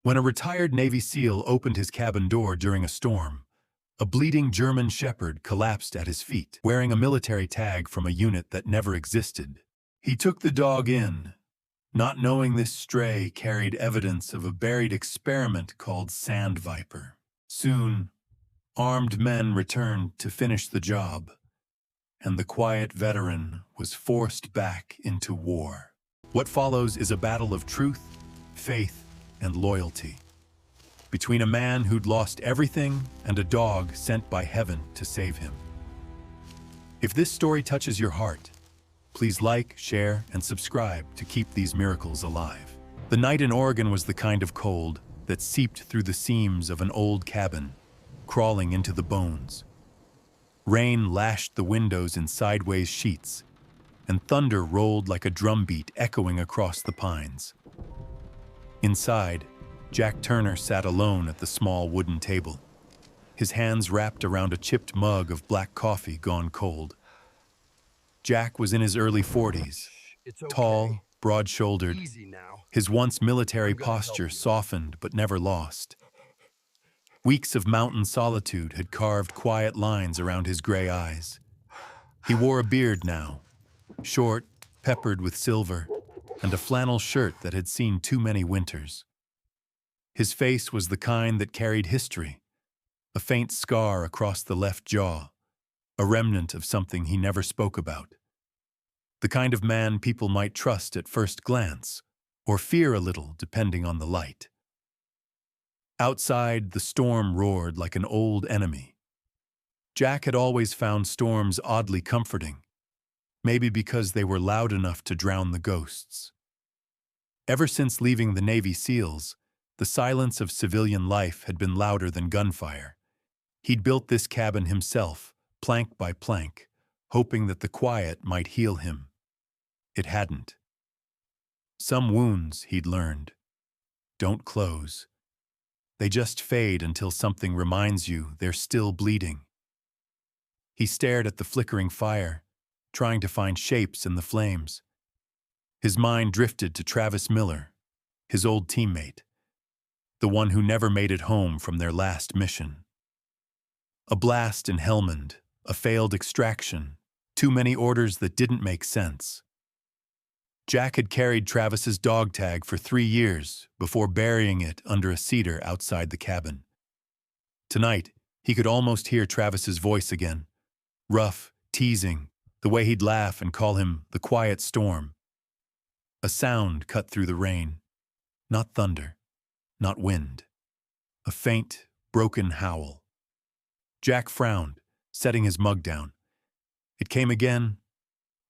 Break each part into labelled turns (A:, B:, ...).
A: When a retired Navy SEAL opened his cabin door during a storm, a bleeding German shepherd collapsed at his feet, wearing a military tag from a unit that never existed. He took the dog in, not knowing this stray carried evidence of a buried experiment called Sand Viper. Soon, armed men returned to finish the job, and the quiet veteran was forced back into war. What follows is a battle of truth, faith, and loyalty, between a man who'd lost everything and a dog sent by heaven to save him. If this story touches your heart, please like, share, and subscribe to keep these miracles alive. The night in Oregon was the kind of cold that seeped through the seams of an old cabin, crawling into the bones. Rain lashed the windows in sideways sheets, and thunder rolled like a drumbeat echoing across the pines. Inside, Jack Turner sat alone at the small wooden table, his hands wrapped around a chipped mug of black coffee gone cold. Jack was in his early 40s, tall, broad-shouldered, his once military posture softened but never lost. Weeks of mountain solitude had carved quiet lines around his gray eyes. He wore a beard now, short, peppered with silver, and a flannel shirt that had seen too many winters. His face was the kind that carried history, a faint scar across the left jaw, a remnant of something he never spoke about. The kind of man people might trust at first glance, or fear a little depending on the light. Outside, the storm roared like an old enemy. Jack had always found storms oddly comforting, maybe because they were loud enough to drown the ghosts. Ever since leaving the Navy SEALs, the silence of civilian life had been louder than gunfire. He'd built this cabin himself, plank by plank, hoping that the quiet might heal him. It hadn't. Some wounds, he'd learned, don't close. They just fade until something reminds you they're still bleeding. He stared at the flickering fire, trying to find shapes in the flames. His mind drifted to Travis Miller, his old teammate, the one who never made it home from their last mission. A blast in Helmand, a failed extraction, too many orders that didn't make sense. Jack had carried Travis's dog tag for 3 years before burying it under a cedar outside the cabin. Tonight, he could almost hear Travis's voice again, rough, teasing, the way he'd laugh and call him the quiet storm. A sound cut through the rain, not thunder, not wind, a faint, broken howl. Jack frowned, setting his mug down. It came again,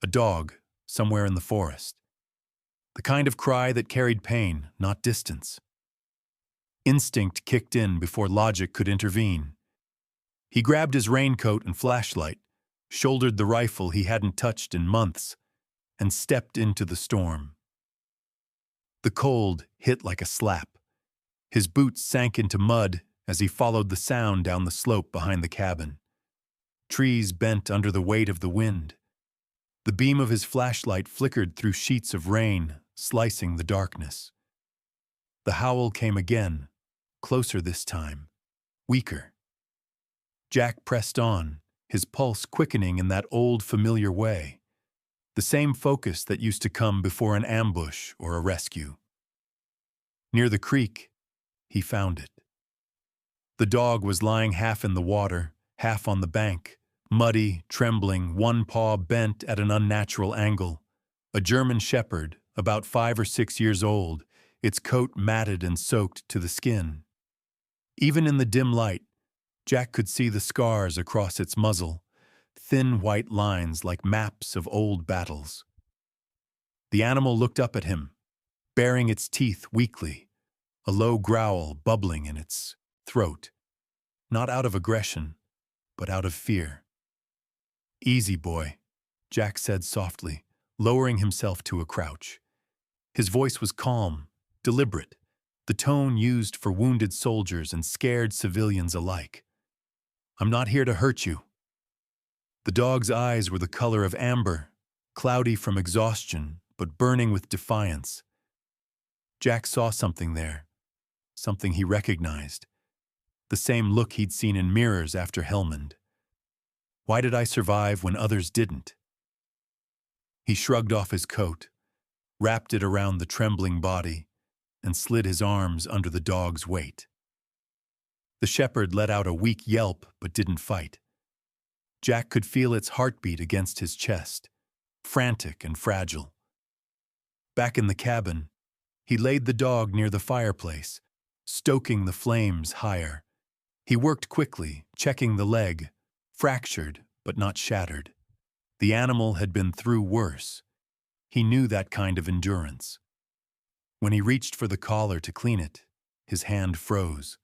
A: a dog, somewhere in the forest. The kind of cry that carried pain, not distance. Instinct kicked in before logic could intervene. He grabbed his raincoat and flashlight, shouldered the rifle he hadn't touched in months, and stepped into the storm. The cold hit like a slap. His boots sank into mud as he followed the sound down the slope behind the cabin. Trees bent under the weight of the wind. The beam of his flashlight flickered through sheets of rain, slicing the darkness. The howl came again, closer this time, weaker. Jack pressed on, his pulse quickening in that old familiar way, the same focus that used to come before an ambush or a rescue. Near the creek, he found it. The dog was lying half in the water, half on the bank, muddy, trembling, one paw bent at an unnatural angle. A German shepherd, about 5 or 6 years old, its coat matted and soaked to the skin. Even in the dim light, Jack could see the scars across its muzzle, thin white lines like maps of old battles. The animal looked up at him, baring its teeth weakly, a low growl bubbling in its throat, not out of aggression, but out of fear. "Easy, boy," Jack said softly, lowering himself to a crouch. His voice was calm, deliberate, the tone used for wounded soldiers and scared civilians alike. "I'm not here to hurt you." The dog's eyes were the color of amber, cloudy from exhaustion, but burning with defiance. Jack saw something there, something he recognized, the same look he'd seen in mirrors after Helmand. Why did I survive when others didn't? He shrugged off his coat, wrapped it around the trembling body, and slid his arms under the dog's weight. The shepherd let out a weak yelp but didn't fight. Jack could feel its heartbeat against his chest, frantic and fragile. Back in the cabin, he laid the dog near the fireplace, stoking the flames higher. He worked quickly, checking the leg, fractured but not shattered. The animal had been through worse. He knew that kind of endurance. When he reached for the collar to clean it, his hand froze.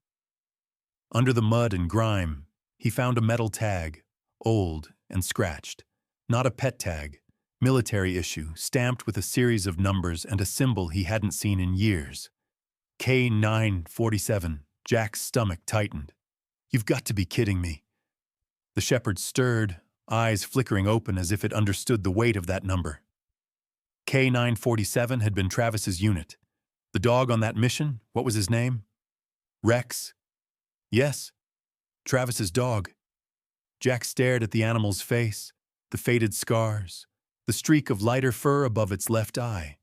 A: Under the mud and grime, he found a metal tag, old and scratched. Not a pet tag, military issue, stamped with a series of numbers and a symbol he hadn't seen in years. K947. Jack's stomach tightened. You've got to be kidding me. The shepherd stirred, eyes flickering open as if it understood the weight of that number. K947 had been Travis's unit. The dog on that mission, what was his name? Rex? Yes, Travis's dog. Jack stared at the animal's face, the faded scars, the streak of lighter fur above its left eye.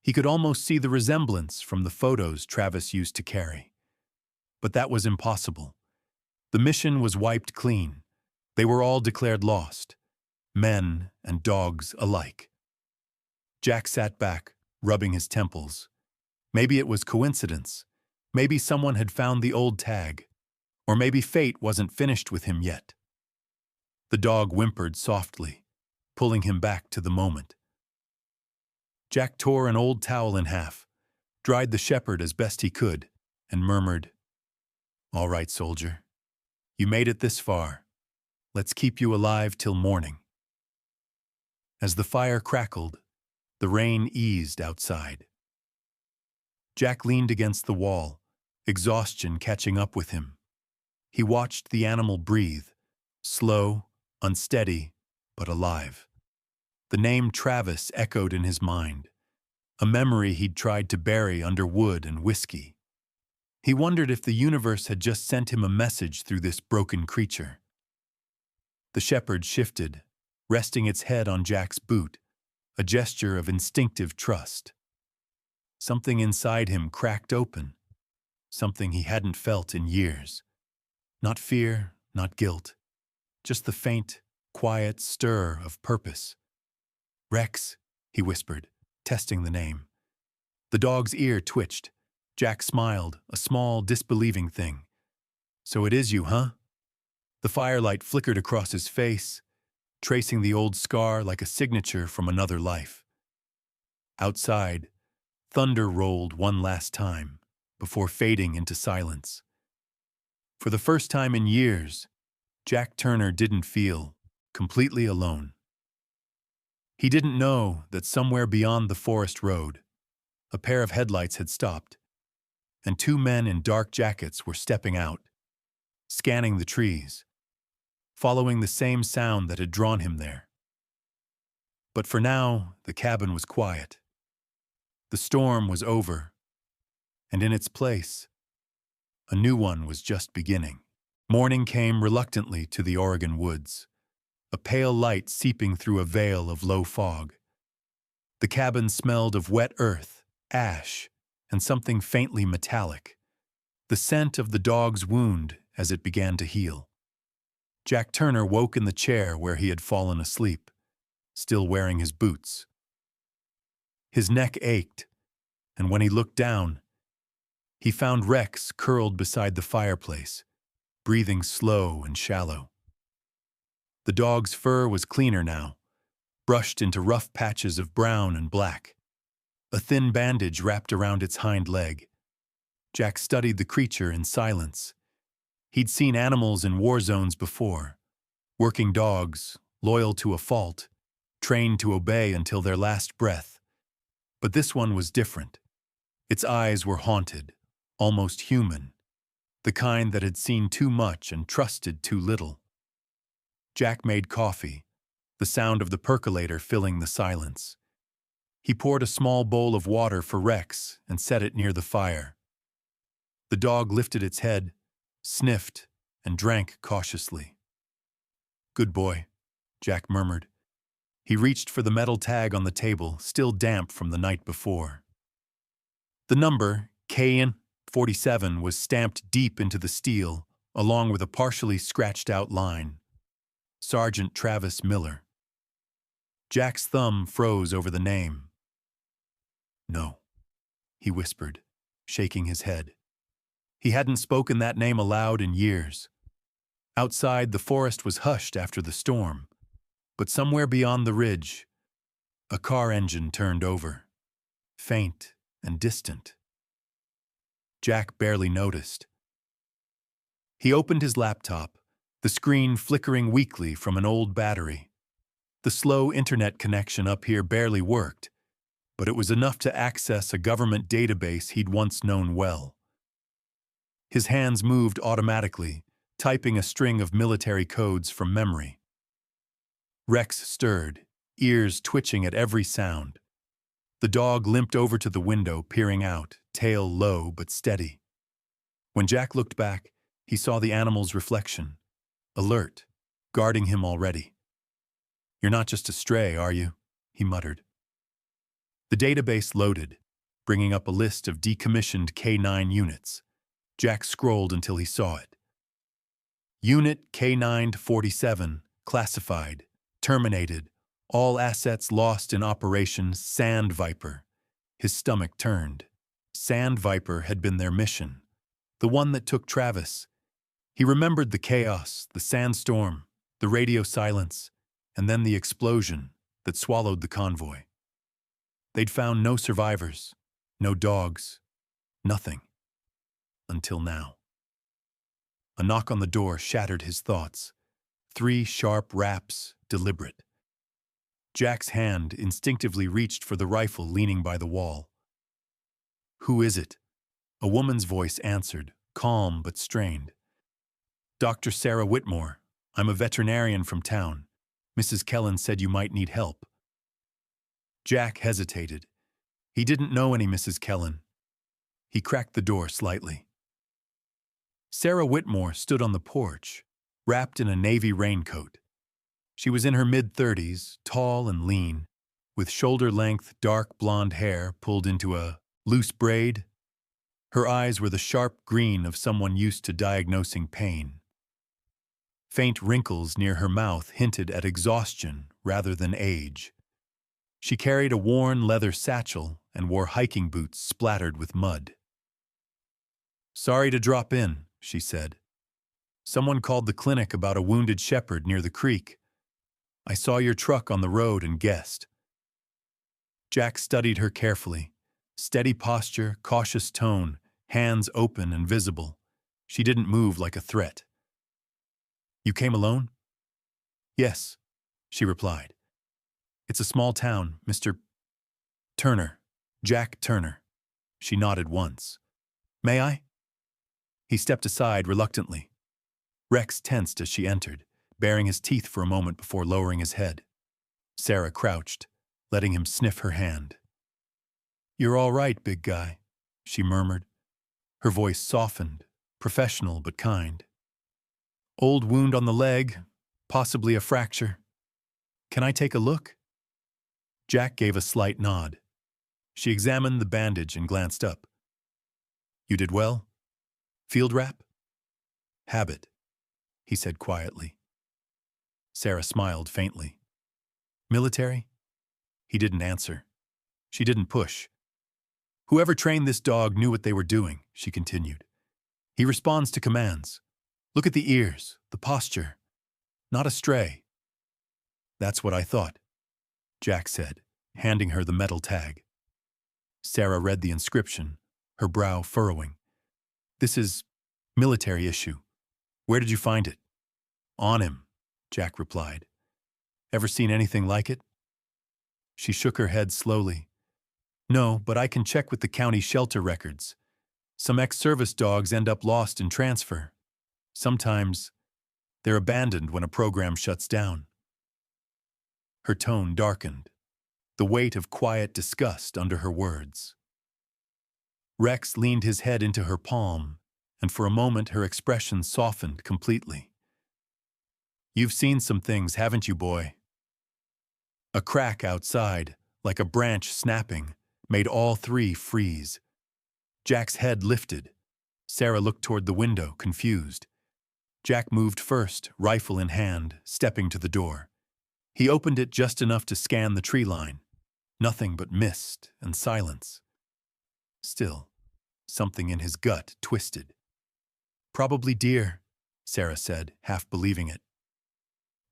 A: He could almost see the resemblance from the photos Travis used to carry. But that was impossible. The mission was wiped clean. They were all declared lost, men and dogs alike. Jack sat back, rubbing his temples. Maybe it was coincidence. Maybe someone had found the old tag. Or maybe fate wasn't finished with him yet. The dog whimpered softly, pulling him back to the moment. Jack tore an old towel in half, dried the shepherd as best he could, and murmured, "All right, soldier. You made it this far. Let's keep you alive till morning." As the fire crackled, the rain eased outside. Jack leaned against the wall, exhaustion catching up with him. He watched the animal breathe, slow, unsteady, but alive. The name Travis echoed in his mind, a memory he'd tried to bury under wood and whiskey. He wondered if the universe had just sent him a message through this broken creature. The shepherd shifted, resting its head on Jack's boot, a gesture of instinctive trust. Something inside him cracked open, something he hadn't felt in years. Not fear, not guilt, just the faint, quiet stir of purpose. "Rex," he whispered, testing the name. The dog's ear twitched. Jack smiled, a small, disbelieving thing. "So it is you, huh?" The firelight flickered across his face, tracing the old scar like a signature from another life. Outside, thunder rolled one last time, before fading into silence. For the first time in years, Jack Turner didn't feel completely alone. He didn't know that somewhere beyond the forest road, a pair of headlights had stopped, and two men in dark jackets were stepping out, scanning the trees, following the same sound that had drawn him there. But for now, the cabin was quiet. The storm was over, and in its place, a new one was just beginning. Morning came reluctantly to the Oregon woods, a pale light seeping through a veil of low fog. The cabin smelled of wet earth, ash, and something faintly metallic, the scent of the dog's wound as it began to heal. Jack Turner woke in the chair where he had fallen asleep, still wearing his boots. His neck ached, and when he looked down, he found Rex curled beside the fireplace, breathing slow and shallow. The dog's fur was cleaner now, brushed into rough patches of brown and black. A thin bandage wrapped around its hind leg. Jack studied the creature in silence. He'd seen animals in war zones before, working dogs, loyal to a fault, trained to obey until their last breath. But this one was different. Its eyes were haunted, almost human, the kind that had seen too much and trusted too little. Jack made coffee, the sound of the percolator filling the silence. He poured a small bowl of water for Rex and set it near the fire. The dog lifted its head, sniffed, and drank cautiously. "Good boy," Jack murmured. He reached for the metal tag on the table, still damp from the night before. The number, KN47, was stamped deep into the steel, along with a partially scratched-out line. Sergeant Travis Miller. Jack's thumb froze over the name. "No," he whispered, shaking his head. He hadn't spoken that name aloud in years. Outside, the forest was hushed after the storm, but somewhere beyond the ridge, a car engine turned over, faint and distant. Jack barely noticed. He opened his laptop, the screen flickering weakly from an old battery. The slow internet connection up here barely worked, but it was enough to access a government database he'd once known well. His hands moved automatically, typing a string of military codes from memory. Rex stirred, ears twitching at every sound. The dog limped over to the window, peering out, tail low but steady. When Jack looked back, he saw the animal's reflection, alert, guarding him already. "You're not just a stray, are you?" he muttered. The database loaded, bringing up a list of decommissioned K9 units. Jack scrolled until he saw it. Unit K947, classified, terminated, all assets lost in Operation Sand Viper. His stomach turned. Sand Viper had been their mission, the one that took Travis. He remembered the chaos, the sandstorm, the radio silence, and then the explosion that swallowed the convoy. They'd found no survivors, no dogs, nothing. Until now. A knock on the door shattered his thoughts. 3 sharp raps, deliberate. Jack's hand instinctively reached for the rifle leaning by the wall. "Who is it?" A woman's voice answered, calm but strained. "Dr. Sarah Whitmore. I'm a veterinarian from town. Mrs. Kellen said you might need help." Jack hesitated. He didn't know any Mrs. Kellen. He cracked the door slightly. Sarah Whitmore stood on the porch, wrapped in a navy raincoat. She was in her mid-30s, tall and lean, with shoulder-length dark blonde hair pulled into a loose braid. Her eyes were the sharp green of someone used to diagnosing pain. Faint wrinkles near her mouth hinted at exhaustion rather than age. She carried a worn leather satchel and wore hiking boots splattered with mud. "Sorry to drop in," she said. "Someone called the clinic about a wounded shepherd near the creek. I saw your truck on the road and guessed." Jack studied her carefully. Steady posture, cautious tone, hands open and visible. She didn't move like a threat. "You came alone?" "Yes," she replied. "It's a small town, Mr. Turner. Jack Turner." She nodded once. "May I?" He stepped aside reluctantly. Rex tensed as she entered, baring his teeth for a moment before lowering his head. Sarah crouched, letting him sniff her hand. "You're all right, big guy," she murmured. Her voice softened, professional but kind. "Old wound on the leg, possibly a fracture. Can I take a look?" Jack gave a slight nod. She examined the bandage and glanced up. "You did well? Field wrap?" "Habit," he said quietly. Sarah smiled faintly. "Military?" He didn't answer. She didn't push. "Whoever trained this dog knew what they were doing," she continued. "He responds to commands. Look at the ears, the posture. Not a stray." "That's what I thought," Jack said, handing her the metal tag. Sarah read the inscription, her brow furrowing. "This is military issue. Where did you find it?" "On him," Jack replied. "Ever seen anything like it?" She shook her head slowly. "No, but I can check with the county shelter records. Some ex-service dogs end up lost in transfer. Sometimes they're abandoned when a program shuts down." Her tone darkened, the weight of quiet disgust under her words. Rex leaned his head into her palm, and for a moment her expression softened completely. "You've seen some things, haven't you, boy?" A crack outside, like a branch snapping, made all three freeze. Jack's head lifted. Sarah looked toward the window, confused. Jack moved first, rifle in hand, stepping to the door. He opened it just enough to scan the tree line. Nothing but mist and silence. Still, something in his gut twisted. "Probably deer," Sarah said, half believing it.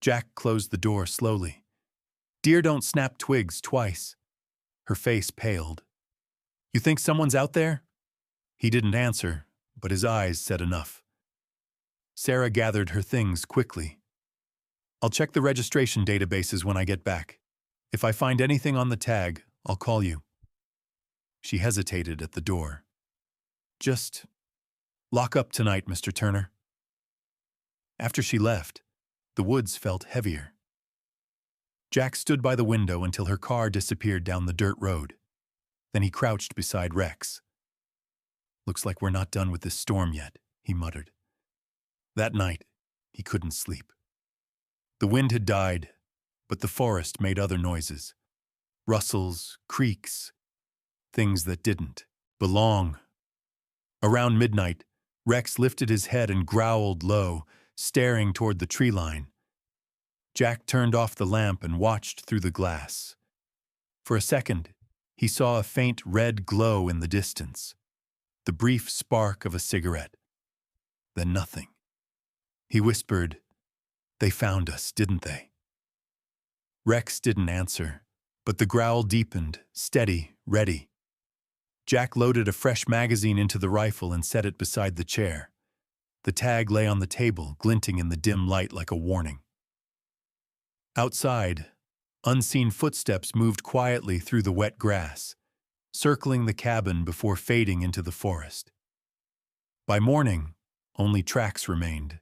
A: Jack closed the door slowly. "Deer don't snap twigs twice." Her face paled. "You think someone's out there?" He didn't answer, but his eyes said enough. Sarah gathered her things quickly. "I'll check the registration databases when I get back. If I find anything on the tag, I'll call you." She hesitated at the door. "Just lock up tonight, Mr. Turner." After she left, the woods felt heavier. Jack stood by the window until her car disappeared down the dirt road. Then he crouched beside Rex. "Looks like we're not done with this storm yet," he muttered. That night, he couldn't sleep. The wind had died, but the forest made other noises. Rustles, creaks, things that didn't belong. Around midnight, Rex lifted his head and growled low, staring toward the tree line. Jack turned off the lamp and watched through the glass. For a second, he saw a faint red glow in the distance, the brief spark of a cigarette. Then nothing. He whispered, "They found us, didn't they?" Rex didn't answer, but the growl deepened, steady, ready. Jack loaded a fresh magazine into the rifle and set it beside the chair. The tag lay on the table, glinting in the dim light like a warning. Outside, unseen footsteps moved quietly through the wet grass, circling the cabin before fading into the forest. By morning, only tracks remained,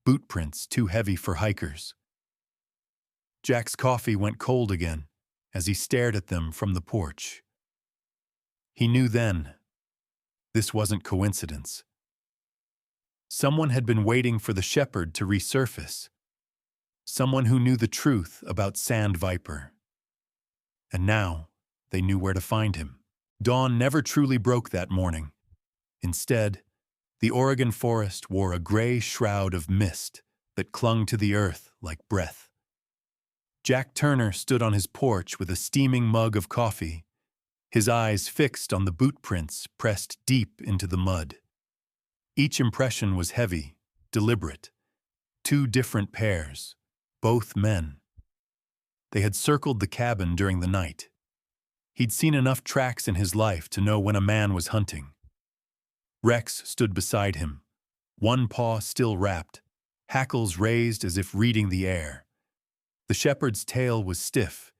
A: boot prints too heavy for hikers. Jack's coffee went cold again as he stared at them from the porch. He knew then, this wasn't coincidence. Someone had been waiting for the shepherd to resurface. Someone who knew the truth about Sand Viper. And now, they knew where to find him. Dawn never truly broke that morning. Instead, the Oregon forest wore a gray shroud of mist that clung to the earth like breath. Jack Turner stood on his porch with a steaming mug of coffee, his eyes fixed on the boot prints pressed deep into the mud. Each impression was heavy, deliberate. 2 different pairs, both men. They had circled the cabin during the night. He'd seen enough tracks in his life to know when a man was hunting. Rex stood beside him, one paw still wrapped, hackles raised as if reading the air. The shepherd's tail was stiff,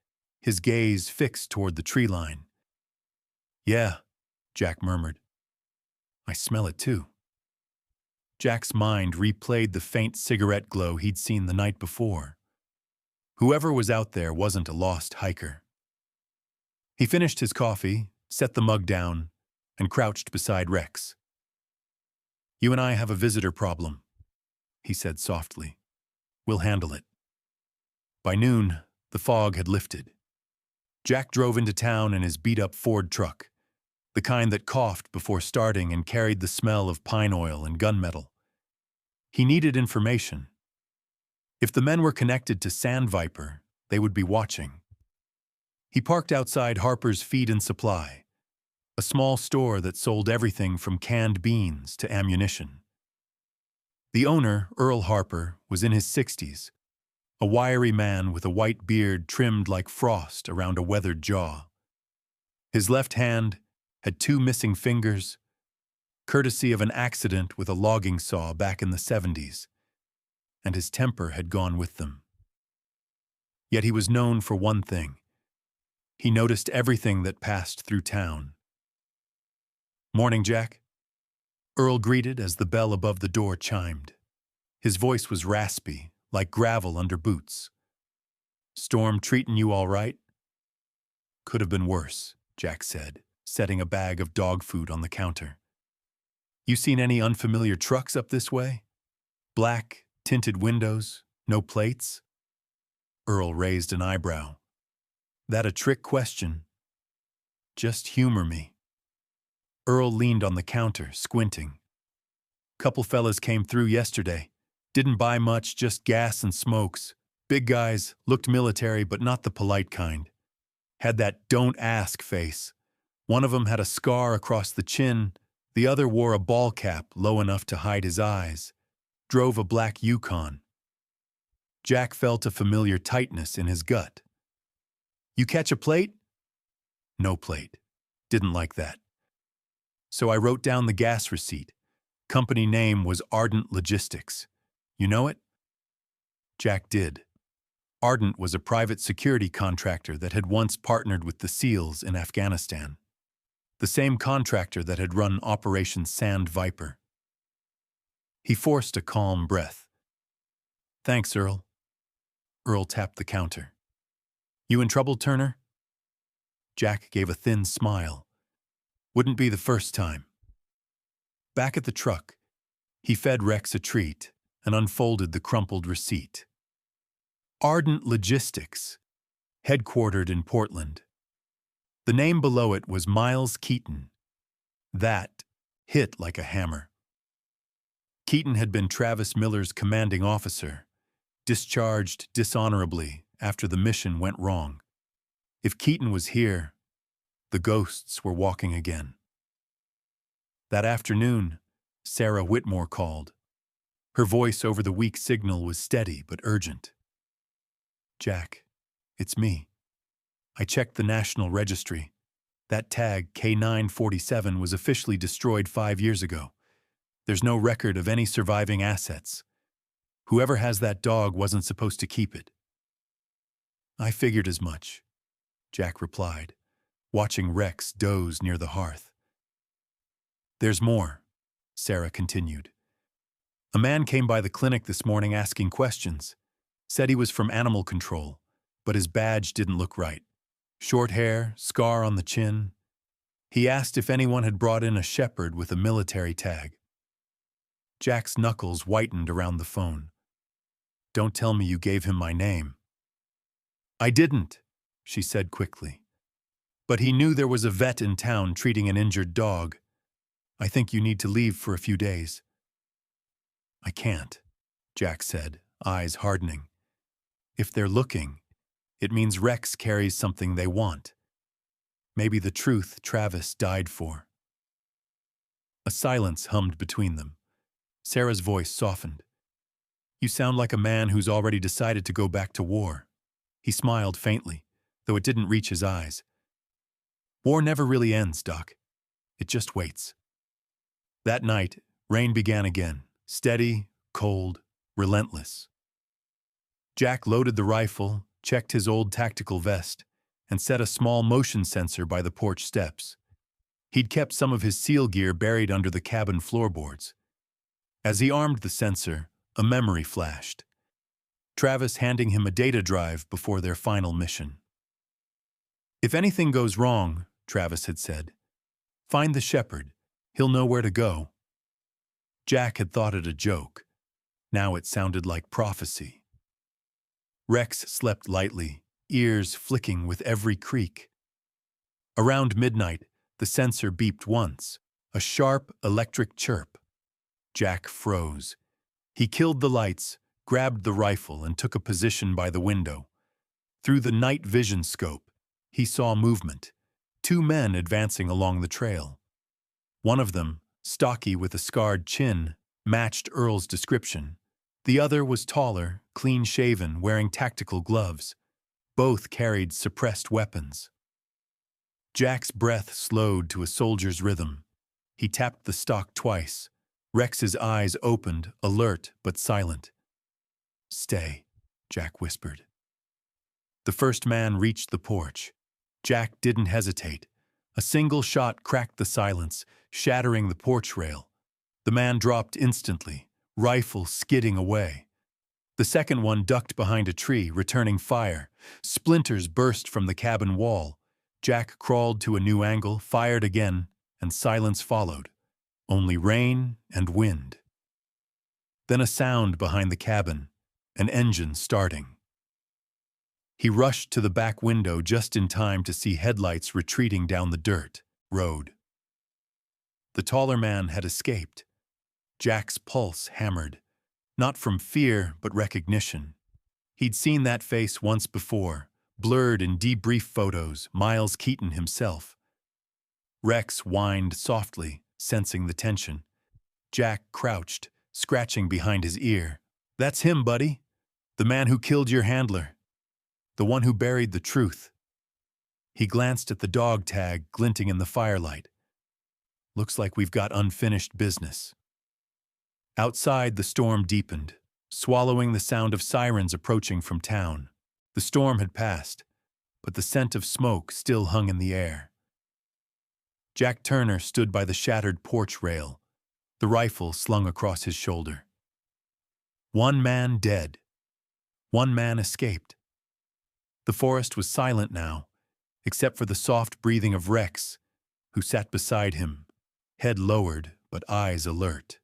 A: his gaze fixed toward the tree line. "Yeah," Jack murmured. "I smell it too." Jack's mind replayed the faint cigarette glow he'd seen the night before. Whoever was out there wasn't a lost hiker. He finished his coffee, set the mug down, and crouched beside Rex. "You and I have a visitor problem," he said softly. "We'll handle it." By noon, the fog had lifted. Jack drove into town in his beat-up Ford truck, the kind that coughed before starting and carried the smell of pine oil and gunmetal. He needed information. If the men were connected to Sand Viper, they would be watching. He parked outside Harper's Feed and Supply, a small store that sold everything from canned beans to ammunition. The owner, Earl Harper, was in his 60s, a wiry man with a white beard trimmed like frost around a weathered jaw. His left hand had 2 missing fingers, courtesy of an accident with a logging saw back in the 70s, and his temper had gone with them. Yet he was known for one thing. He noticed everything that passed through town. "Morning, Jack," Earl greeted as the bell above the door chimed. His voice was raspy, like gravel under boots. "Storm treating you all right?" "Could have been worse," Jack said, setting a bag of dog food on the counter. "You seen any unfamiliar trucks up this way? Black, tinted windows, no plates?" Earl raised an eyebrow. "That a trick question?" "Just humor me." Earl leaned on the counter, squinting. "Couple fellas came through yesterday. Didn't buy much, just gas and smokes. Big guys, looked military, but not the polite kind. Had that don't ask face. One of them had a scar across the chin, the other wore a ball cap low enough to hide his eyes. Drove a black Yukon." Jack felt a familiar tightness in his gut. "You catch a plate?" "No plate. Didn't like that. So I wrote down the gas receipt. Company name was Ardent Logistics. You know it?" Jack did. Ardent was a private security contractor that had once partnered with the SEALs in Afghanistan. The same contractor that had run Operation Sand Viper. He forced a calm breath. "Thanks, Earl." Earl tapped the counter. "You in trouble, Turner?" Jack gave a thin smile. "Wouldn't be the first time." Back at the truck, he fed Rex a treat and unfolded the crumpled receipt. Ardent Logistics, headquartered in Portland. The name below it was Miles Keaton. That hit like a hammer. Keaton had been Travis Miller's commanding officer, discharged dishonorably after the mission went wrong. If Keaton was here, the ghosts were walking again. That afternoon, Sarah Whitmore called. Her voice over the weak signal was steady but urgent. "Jack, it's me. I checked the National Registry. That tag, K947, was officially destroyed 5 years ago. There's no record of any surviving assets. Whoever has that dog wasn't supposed to keep it." "I figured as much," Jack replied, watching Rex doze near the hearth. "There's more," Sarah continued. "A man came by the clinic this morning asking questions. Said he was from animal control, but his badge didn't look right. Short hair, scar on the chin. He asked if anyone had brought in a shepherd with a military tag." Jack's knuckles whitened around the phone. "Don't tell me you gave him my name." "I didn't," she said quickly. "But he knew there was a vet in town treating an injured dog. I think you need to leave for a few days." "I can't," Jack said, eyes hardening. "If they're looking, it means Rex carries something they want. Maybe the truth Travis died for." A silence hummed between them. Sarah's voice softened. "You sound like a man who's already decided to go back to war." He smiled faintly, though it didn't reach his eyes. "War never really ends, Doc. It just waits." That night, rain began again, steady, cold, relentless. Jack loaded the rifle, checked his old tactical vest, and set a small motion sensor by the porch steps. He'd kept some of his SEAL gear buried under the cabin floorboards. As he armed the sensor, a memory flashed. Travis handing him a data drive before their final mission. "If anything goes wrong," Travis had said, "find the shepherd. He'll know where to go." Jack had thought it a joke. Now it sounded like prophecy. Rex slept lightly, ears flicking with every creak. Around midnight, the sensor beeped once, a sharp electric chirp. Jack froze. He killed the lights, grabbed the rifle, and took a position by the window. Through the night vision scope, he saw movement. 2 men advancing along the trail. One of them, stocky with a scarred chin, matched Earl's description. The other was taller, clean-shaven, wearing tactical gloves. Both carried suppressed weapons. Jack's breath slowed to a soldier's rhythm. He tapped the stock twice. Rex's eyes opened, alert but silent. "Stay," Jack whispered. The first man reached the porch. Jack didn't hesitate. A single shot cracked the silence, shattering the porch rail. The man dropped instantly, rifle skidding away. The second one ducked behind a tree, returning fire. Splinters burst from the cabin wall. Jack crawled to a new angle, fired again, and silence followed. Only rain and wind. Then a sound behind the cabin, an engine starting. He rushed to the back window just in time to see headlights retreating down the dirt road. The taller man had escaped. Jack's pulse hammered, not from fear but recognition. He'd seen that face once before, blurred in debrief photos, Miles Keaton himself. Rex whined softly, sensing the tension. Jack crouched, scratching behind his ear. "That's him, buddy. The man who killed your handler. The one who buried the truth." He glanced at the dog tag glinting in the firelight. "Looks like we've got unfinished business." Outside, the storm deepened, swallowing the sound of sirens approaching from town. The storm had passed, but the scent of smoke still hung in the air. Jack Turner stood by the shattered porch rail, the rifle slung across his shoulder. One man dead. One man escaped. The forest was silent now, except for the soft breathing of Rex, who sat beside him, head lowered but eyes alert.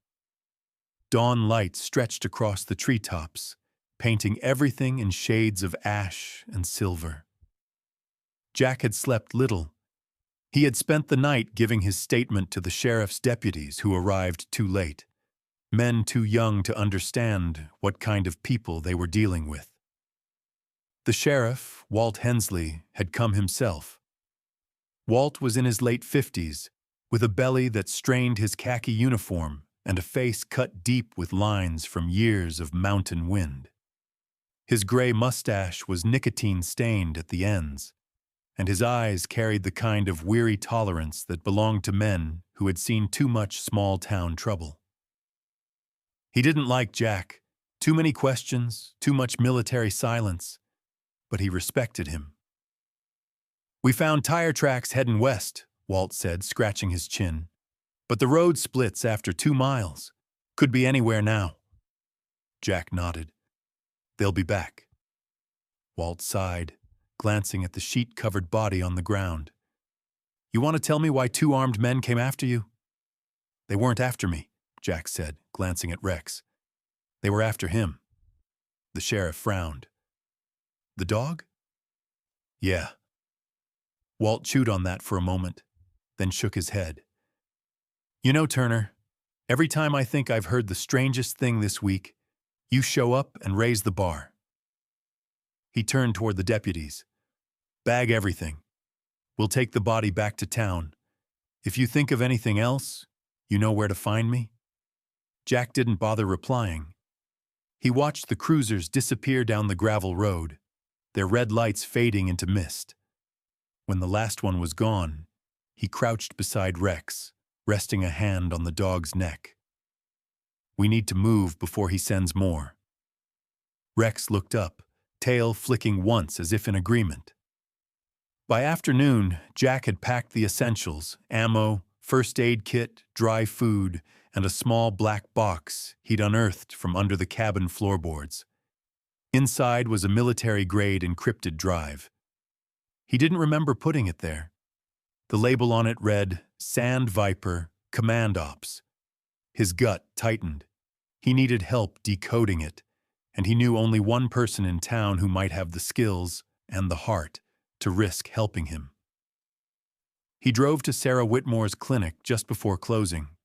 A: Dawn light stretched across the treetops, painting everything in shades of ash and silver. Jack had slept little. He had spent the night giving his statement to the sheriff's deputies who arrived too late, men too young to understand what kind of people they were dealing with. The sheriff, Walt Hensley, had come himself. Walt was in his late 50s, with a belly that strained his khaki uniform and a face cut deep with lines from years of mountain wind. His gray mustache was nicotine-stained at the ends, and his eyes carried the kind of weary tolerance that belonged to men who had seen too much small-town trouble. He didn't like Jack. Too many questions, too much military silence, but he respected him. "We found tire tracks heading west," Walt said, scratching his chin. "But the road splits after 2 miles. Could be anywhere now." Jack nodded. "They'll be back." Walt sighed, glancing at the sheet-covered body on the ground. "You want to tell me why 2 armed men came after you?" "They weren't after me," Jack said, glancing at Rex. "They were after him." The sheriff frowned. "The dog?" "Yeah." Walt chewed on that for a moment, then shook his head. "You know, Turner, every time I think I've heard the strangest thing this week, you show up and raise the bar." He turned toward the deputies. "Bag everything. We'll take the body back to town. If you think of anything else, you know where to find me." Jack didn't bother replying. He watched the cruisers disappear down the gravel road, their red lights fading into mist. When the last one was gone, he crouched beside Rex, resting a hand on the dog's neck. "We need to move before he sends more." Rex looked up, tail flicking once as if in agreement. By afternoon, Jack had packed the essentials: ammo, first aid kit, dry food, and a small black box he'd unearthed from under the cabin floorboards. Inside was a military-grade encrypted drive. He didn't remember putting it there. The label on it read, "Sand Viper, Command Ops." His gut tightened. He needed help decoding it, and he knew only one person in town who might have the skills and the heart to risk helping him. He drove to Sarah Whitmore's clinic just before closing.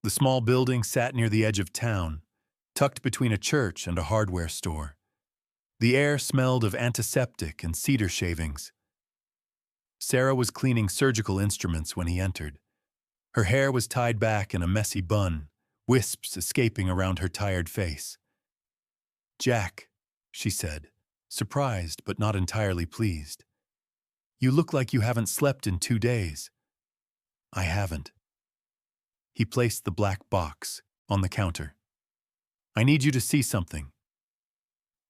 A: The small building sat near the edge of town, tucked between a church and a hardware store. The air smelled of antiseptic and cedar shavings. Sarah was cleaning surgical instruments when he entered. Her hair was tied back in a messy bun, wisps escaping around her tired face. "Jack," she said, surprised but not entirely pleased. "You look like you haven't slept in 2 days." "I haven't." He placed the black box on the counter. "I need you to see something."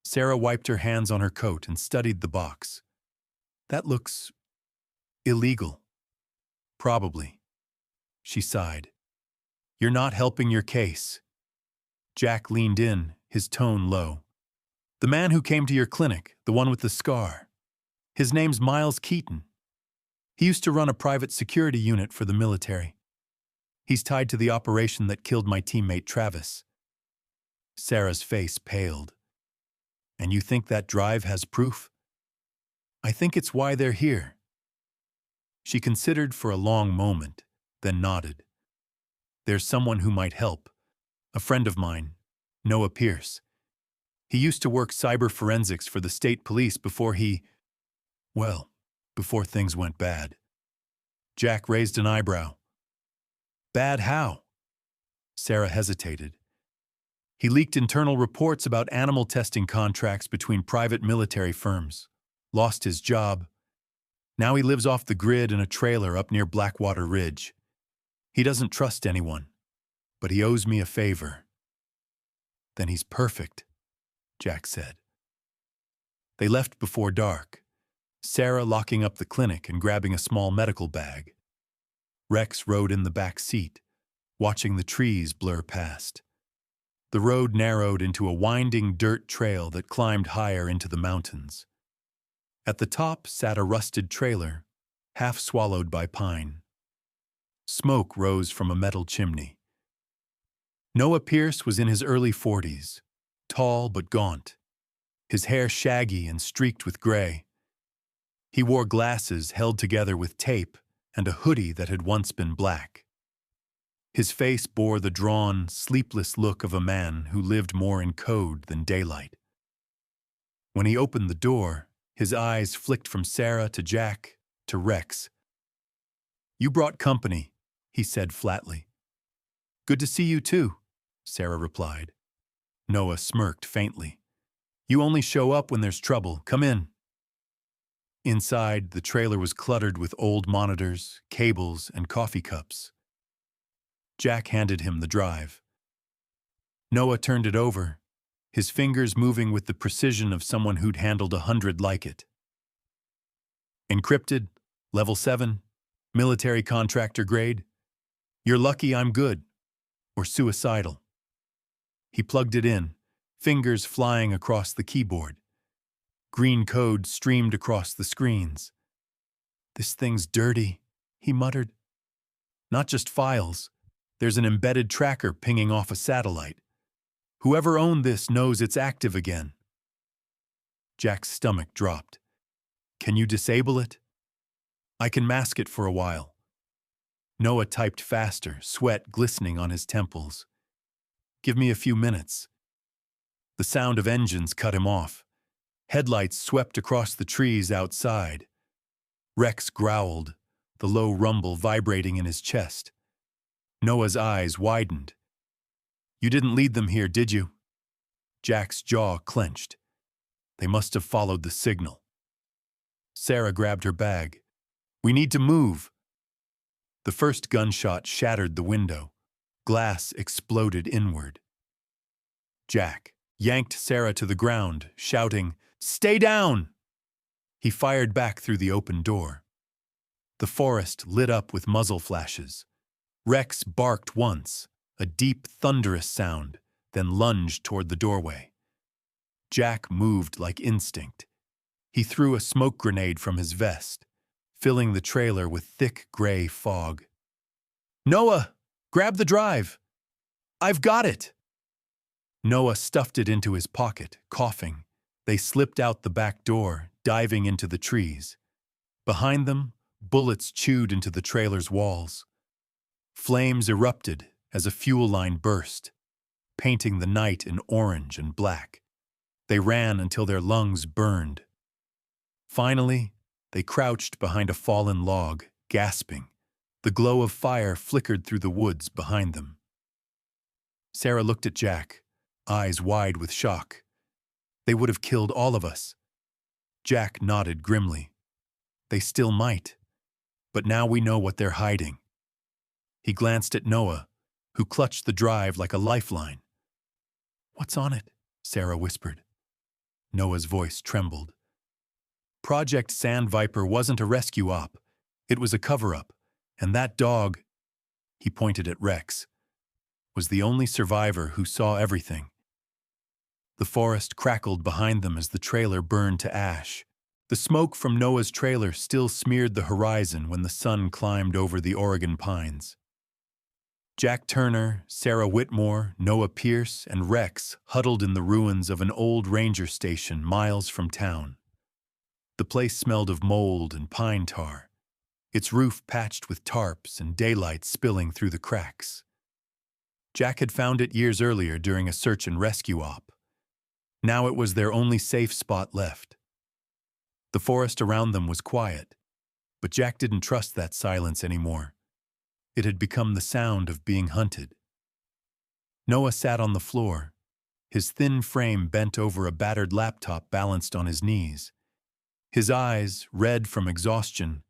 A: Sarah wiped her hands on her coat and studied the box. "That looks illegal." "Probably." She sighed. "You're not helping your case." Jack leaned in, his tone low. "The man who came to your clinic, the one with the scar. His name's Miles Keaton. He used to run a private security unit for the military. He's tied to the operation that killed my teammate Travis. Sarah's face paled. And you think that drive has proof? I think it's why they're here. She considered for a long moment, then nodded. There's someone who might help. A friend of mine, Noah Pierce. He used to work cyber forensics for the state police before things went bad. Jack raised an eyebrow. Bad how? Sarah hesitated. He leaked internal reports about animal testing contracts between private military firms. Lost his job. Now he lives off the grid in a trailer up near Blackwater Ridge. He doesn't trust anyone, but he owes me a favor. Then he's perfect, Jack said. They left before dark, Sarah locking up the clinic and grabbing a small medical bag. Rex rode in the back seat, watching the trees blur past. The road narrowed into a winding dirt trail that climbed higher into the mountains. At the top sat a rusted trailer, half swallowed by pine. Smoke rose from a metal chimney. Noah Pierce was in his early 40s, tall but gaunt, his hair shaggy and streaked with gray. He wore glasses held together with tape and a hoodie that had once been black. His face bore the drawn, sleepless look of a man who lived more in code than daylight. When he opened the door, his eyes flicked from Sarah to Jack to Rex. You brought company, he said flatly. Good to see you too, Sarah replied. Noah smirked faintly. You only show up when there's trouble. Come in. Inside, the trailer was cluttered with old monitors, cables, and coffee cups. Jack handed him the drive. Noah turned it over, his fingers moving with the precision of someone who'd handled 100 like it. Encrypted, level 7, military contractor grade. You're lucky I'm good, or suicidal. He plugged it in, fingers flying across the keyboard. Green code streamed across the screens. This thing's dirty, he muttered. Not just files. There's an embedded tracker pinging off a satellite. Whoever owned this knows it's active again. Jack's stomach dropped. Can you disable it? I can mask it for a while. Noah typed faster, sweat glistening on his temples. Give me a few minutes. The sound of engines cut him off. Headlights swept across the trees outside. Rex growled, the low rumble vibrating in his chest. Noah's eyes widened. You didn't lead them here, did you? Jack's jaw clenched. They must have followed the signal. Sarah grabbed her bag. We need to move. The first gunshot shattered the window. Glass exploded inward. Jack yanked Sarah to the ground, shouting, Stay down! He fired back through the open door. The forest lit up with muzzle flashes. Rex barked once, a deep, thunderous sound, then lunged toward the doorway. Jack moved like instinct. He threw a smoke grenade from his vest, filling the trailer with thick gray fog. Noah, grab the drive! I've got it! Noah stuffed it into his pocket, coughing. They slipped out the back door, diving into the trees. Behind them, bullets chewed into the trailer's walls. Flames erupted as a fuel line burst, painting the night in orange and black. They ran until their lungs burned. Finally, they crouched behind a fallen log, gasping. The glow of fire flickered through the woods behind them. Sarah looked at Jack, eyes wide with shock. They would have killed all of us. Jack nodded grimly. They still might, but now we know what they're hiding. He glanced at Noah, who clutched the drive like a lifeline. What's on it? Sarah whispered. Noah's voice trembled. Project Sand Viper wasn't a rescue op. It was a cover-up, and that dog, he pointed at Rex, was the only survivor who saw everything. The forest crackled behind them as the trailer burned to ash. The smoke from Noah's trailer still smeared the horizon when the sun climbed over the Oregon pines. Jack Turner, Sarah Whitmore, Noah Pierce, and Rex huddled in the ruins of an old ranger station miles from town. The place smelled of mold and pine tar, its roof patched with tarps and daylight spilling through the cracks. Jack had found it years earlier during a search and rescue op. Now it was their only safe spot left. The forest around them was quiet, but Jack didn't trust that silence anymore. It had become the sound of being hunted. Noah sat on the floor, his thin frame bent over a battered laptop balanced on his knees. His eyes, red from exhaustion,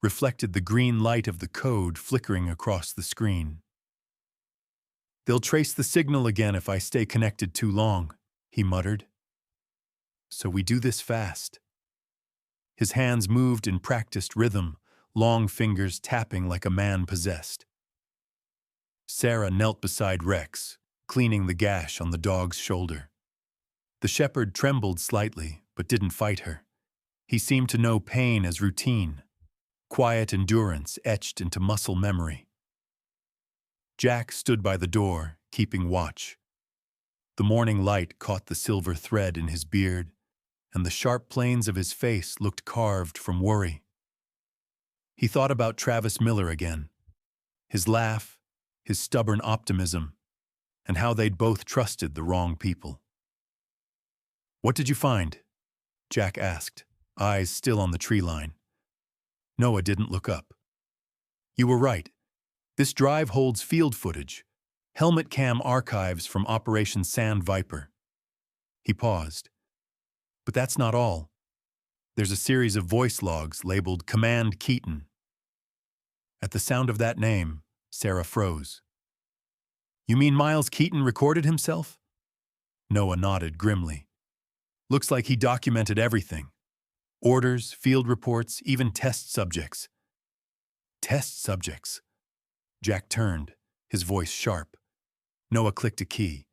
A: reflected the green light of the code flickering across the screen. "They'll trace the signal again if I stay connected too long," he muttered. "So we do this fast." His hands moved in practiced rhythm, long fingers tapping like a man possessed. Sarah knelt beside Rex, cleaning the gash on the dog's shoulder. The shepherd trembled slightly, but didn't fight her. He seemed to know pain as routine, quiet endurance etched into muscle memory. Jack stood by the door, keeping watch. The morning light caught the silver thread in his beard, and the sharp planes of his face looked carved from worry. He thought about Travis Miller again, his laugh, his stubborn optimism, and how they'd both trusted the wrong people. "What did you find?" Jack asked, eyes still on the tree line. Noah didn't look up. "You were right. This drive holds field footage, helmet cam archives from Operation Sand Viper." He paused. "But that's not all. There's a series of voice logs labeled Command Keaton." At the sound of that name, Sarah froze. "You mean Miles Keaton recorded himself?" Noah nodded grimly. "Looks like he documented everything. Orders, field reports, even test subjects." "Test subjects?" Jack turned, his voice sharp. Noah clicked a key.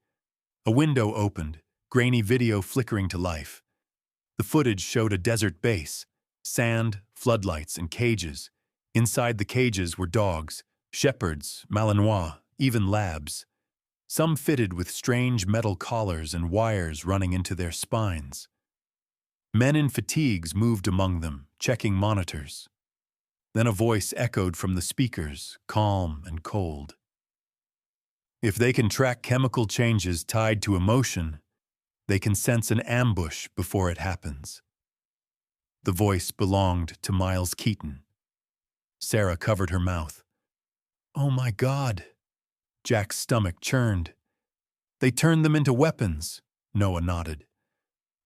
A: A window opened, grainy video flickering to life. The footage showed a desert base, sand, floodlights, and cages. Inside the cages were dogs, shepherds, Malinois, even labs. Some fitted with strange metal collars and wires running into their spines. Men in fatigues moved among them, checking monitors. Then a voice echoed from the speakers, calm and cold. "If they can track chemical changes tied to emotion, they can sense an ambush before it happens." The voice belonged to Miles Keaton. Sarah covered her mouth. "Oh my God!" Jack's stomach churned. "They turned them into weapons," Noah nodded.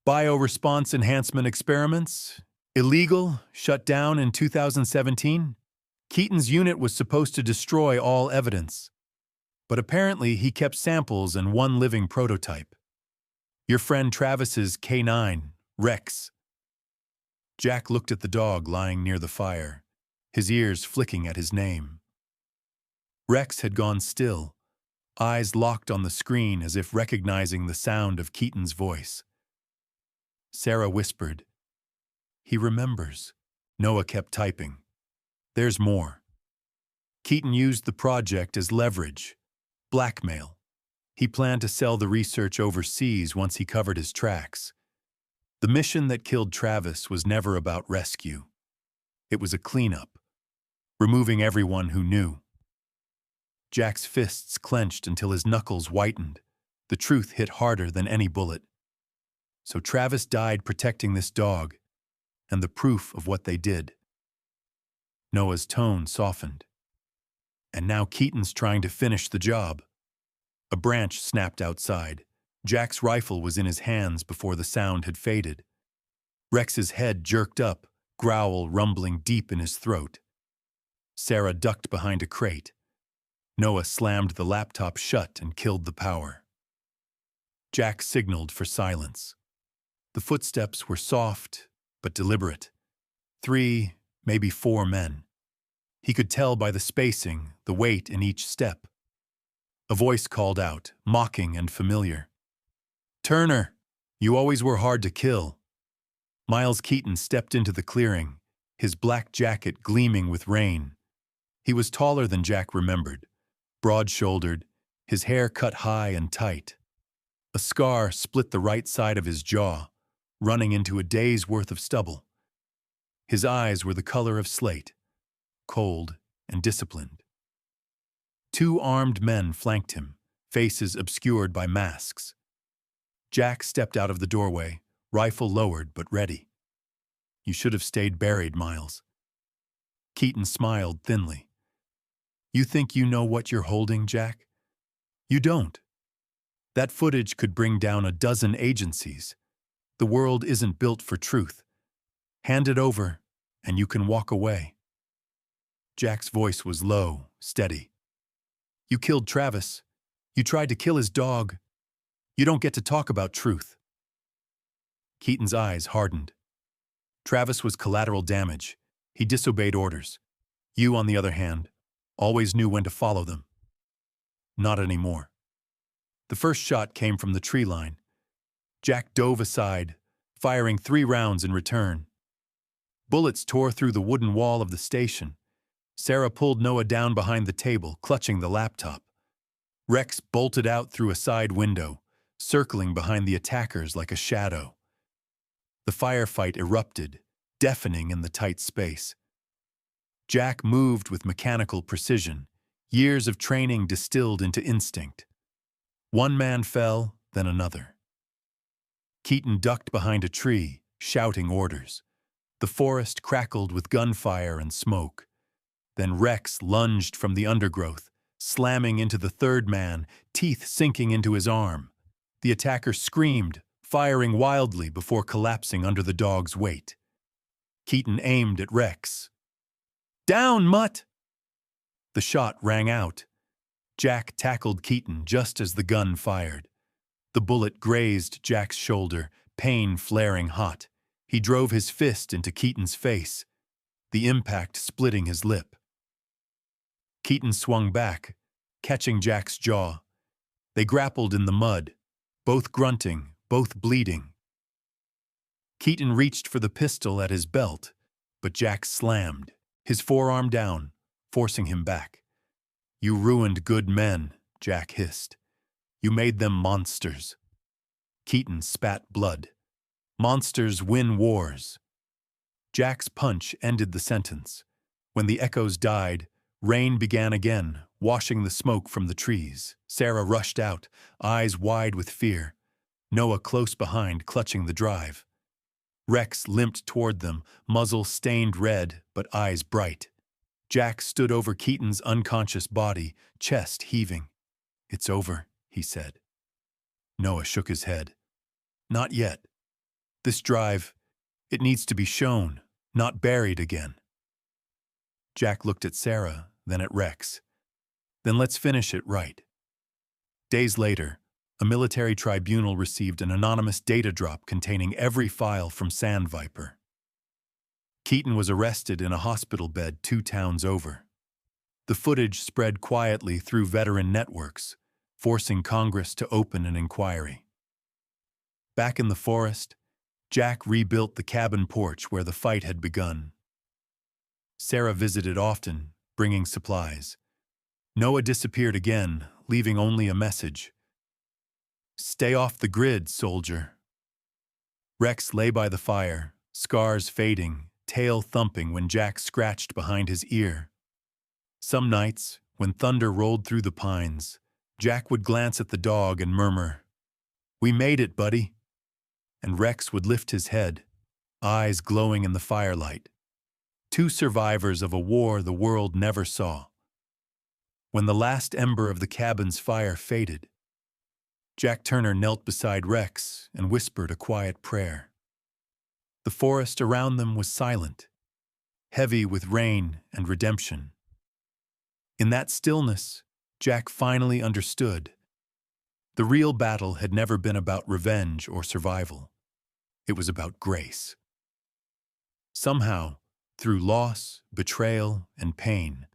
A: "Bioresponse enhancement experiments? Illegal, shut down in 2017? Keaton's unit was supposed to destroy all evidence. But apparently he kept samples and one living prototype. Your friend Travis's K9, Rex." Jack looked at the dog lying near the fire, his ears flicking at his name. Rex had gone still, eyes locked on the screen as if recognizing the sound of Keaton's voice. Sarah whispered, "He remembers." Noah kept typing. "There's more." Keaton used the project as leverage, blackmail. He planned to sell the research overseas once he covered his tracks. The mission that killed Travis was never about rescue. It was a cleanup, removing everyone who knew. Jack's fists clenched until his knuckles whitened. The truth hit harder than any bullet. So Travis died protecting this dog, and the proof of what they did. Noah's tone softened. And now Keaton's trying to finish the job. A branch snapped outside. Jack's rifle was in his hands before the sound had faded. Rex's head jerked up, growl rumbling deep in his throat. Sarah ducked behind a crate. Noah slammed the laptop shut and killed the power. Jack signaled for silence. The footsteps were soft, but deliberate. 3, maybe 4 men. He could tell by the spacing, the weight in each step. A voice called out, mocking and familiar. "Turner, you always were hard to kill." Miles Keaton stepped into the clearing, his black jacket gleaming with rain. He was taller than Jack remembered, broad-shouldered, his hair cut high and tight. A scar split the right side of his jaw, running into a day's worth of stubble. His eyes were the color of slate, cold and disciplined. Two armed men flanked him, faces obscured by masks. Jack stepped out of the doorway, rifle lowered but ready. "You should have stayed buried, Miles." Keaton smiled thinly. "You think you know what you're holding, Jack? You don't. That footage could bring down a dozen agencies. The world isn't built for truth. Hand it over, and you can walk away." Jack's voice was low, steady. "You killed Travis. You tried to kill his dog. You don't get to talk about truth." Keaton's eyes hardened. Travis was collateral damage. He disobeyed orders. You, on the other hand, always knew when to follow them. Not anymore. The first shot came from the tree line. Jack dove aside, firing 3 rounds in return. Bullets tore through the wooden wall of the station. Sarah pulled Noah down behind the table, clutching the laptop. Rex bolted out through a side window, circling behind the attackers like a shadow. The firefight erupted, deafening in the tight space. Jack moved with mechanical precision, years of training distilled into instinct. One man fell, then another. Keaton ducked behind a tree, shouting orders. The forest crackled with gunfire and smoke. Then Rex lunged from the undergrowth, slamming into the third man, teeth sinking into his arm. The attacker screamed, firing wildly before collapsing under the dog's weight. Keaton aimed at Rex. "Down, mutt!" The shot rang out. Jack tackled Keaton just as the gun fired. The bullet grazed Jack's shoulder, pain flaring hot. He drove his fist into Keaton's face, the impact splitting his lip. Keaton swung back, catching Jack's jaw. They grappled in the mud, both grunting, both bleeding. Keaton reached for the pistol at his belt, but Jack slammed, his forearm down, forcing him back. "You ruined good men," Jack hissed. "You made them monsters." Keaton spat blood. "Monsters win wars." Jack's punch ended the sentence. When the echoes died, rain began again, washing the smoke from the trees. Sarah rushed out, eyes wide with fear. Noah close behind, clutching the drive. Rex limped toward them, muzzle stained red, but eyes bright. Jack stood over Keaton's unconscious body, chest heaving. "It's over," he said. Noah shook his head. "Not yet. This drive, it needs to be shown, not buried again." Jack looked at Sarah, then at Rex. "Then let's finish it right." Days later, a military tribunal received an anonymous data drop containing every file from Sandviper. Keaton was arrested in a hospital bed 2 towns over. The footage spread quietly through veteran networks, forcing Congress to open an inquiry. Back in the forest, Jack rebuilt the cabin porch where the fight had begun. Sarah visited often, bringing supplies. Noah disappeared again, leaving only a message. "Stay off the grid, soldier." Rex lay by the fire, scars fading, tail thumping when Jack scratched behind his ear. Some nights, when thunder rolled through the pines, Jack would glance at the dog and murmur, "We made it, buddy." And Rex would lift his head, eyes glowing in the firelight. 2 survivors of a war the world never saw. When the last ember of the cabin's fire faded, Jack Turner knelt beside Rex and whispered a quiet prayer. The forest around them was silent, heavy with rain and redemption. In that stillness, Jack finally understood. The real battle had never been about revenge or survival. It was about grace. Somehow, through loss, betrayal, and pain,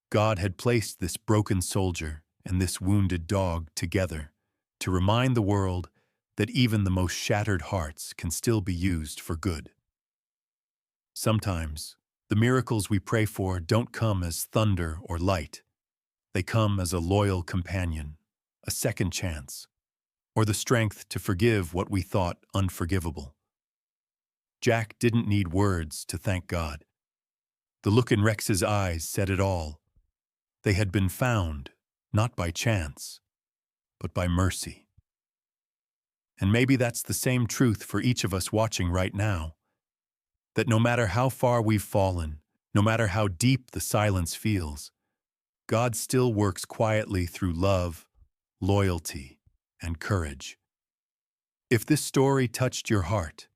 A: God had placed this broken soldier and this wounded dog together to remind the world that even the most shattered hearts can still be used for good. Sometimes, the miracles we pray for don't come as thunder or light. They come as a loyal companion, a second chance, or the strength to forgive what we thought unforgivable. Jack didn't need words to thank God. The look in Rex's eyes said it all. They had been found, not by chance, but by mercy. And maybe that's the same truth for each of us watching right now. That no matter how far we've fallen, no matter how deep the silence feels, God still works quietly through love, loyalty, and courage. If this story touched your heart,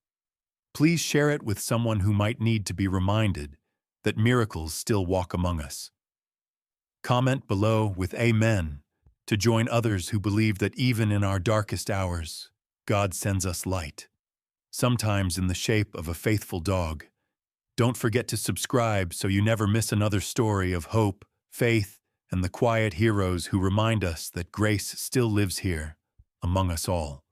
A: please share it with someone who might need to be reminded that miracles still walk among us. Comment below with Amen to join others who believe that even in our darkest hours, God sends us light, sometimes in the shape of a faithful dog. Don't forget to subscribe so you never miss another story of hope, faith, and the quiet heroes who remind us that grace still lives here, among us all.